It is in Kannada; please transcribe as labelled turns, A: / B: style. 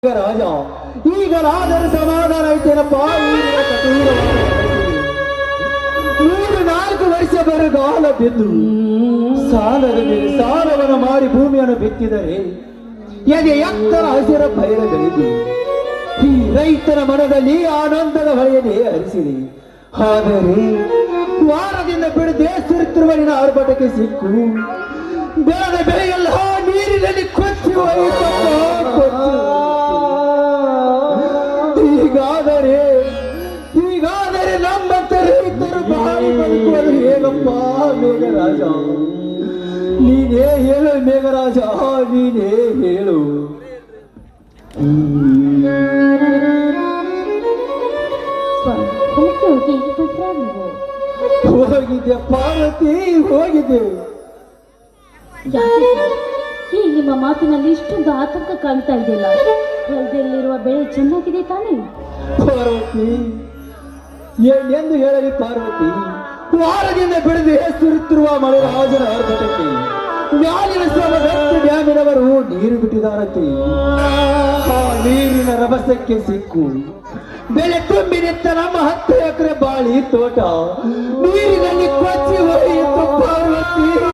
A: ರಾಜ ಈಗಲಾದರೂ ಸಮಾಧಾನ ಐತೇನಪ್ಪ. 3-4 ವರ್ಷ ಬರಗಾಲ ಬಿದ್ದು ಸಾಲದ ಮೇಲೆ ಸಾಲವನ್ನು ಮಾಡಿ ಭೂಮಿಯನ್ನು ಬಿತ್ತಿದರೆ ಎದೆ ಎತ್ತರ ಹಸಿರ ಬಯಲುಗಳಿದ್ದು ಈ ರೈತನ ಮನದಲ್ಲಿ ಆನಂದದ ಹೊಳೆಯನ್ನೇ ಹರಿಸಿದೆ. ಆದರೆ ವಾರದಿಂದ ಬಿಡದೆ ಸುರಿತಿರುವ ನಿನ್ನ ಆರ್ಭಟಕ್ಕೆ ಸಿಕ್ಕು ಬೆಳೆದ ಬೆಳೆಯೆಲ್ಲ ನೀರಿನಲ್ಲಿ ಕೊಚ್ಚಿ ಹೋಯಿತಪ್ಪ, ಕೊಚ್ಚಿ. ಹೀಗಾದರೆ ನಮ್ಮಂತ ರೈತರು ಬಾಳಿ ಬದುಕುವುದು ಹೇಗಪ್ಪ ಮೇಘರಾಜ? ನೀನೇ ಹೇಳು ಮೇಘರಾಜ, ನೀನೇ ಹೇಳು. ಹೋಗಿದ್ದೆ ಪಾರ್ವತಿ, ಹೋಗಿದ್ದೆ.
B: ಈ ನಿಮ್ಮ ಮಾತಿನಲ್ಲಿ ಇಷ್ಟೊಂದು ಆತಂಕ ಕಾಣ್ತಾ ಇದೆಯಲ್ಲ. ಹೊಲದಲ್ಲಿರುವ ಬೆಳೆ ಚೆನ್ನಾಗಿದೆ ತಾನೇ?
A: ಪಾರ್ವತಿ, ಏನೆಂದು ಹೇಳಲಿ ಪಾರ್ವತಿ? ವಾರದಿಂದ ಬಿಡದೆ ಸುರಿತಿರುವ ಮಳೆರಾಜನ ಆರ್ಭಟಕ್ಕೆ ಮ್ಯಾಲಿನ ಸಮದತ್ತು ಡ್ಯಾಮಿನವರು ನೀರು ಬಿಟ್ಟಿದ್ದಾರಂತೆ. ಆ ನೀರಿನ ರಭಸಕ್ಕೆ ಸಿಕ್ಕು ಬೆಳೆ ತುಂಬಿ ನಿಂತ ನಮ್ಮ 10 ಎಕರೆ ಬಾಳಿ ತೋಟ ನೀರಿನಲ್ಲಿ ಕೊಚ್ಚಿ ಹೋಗಿ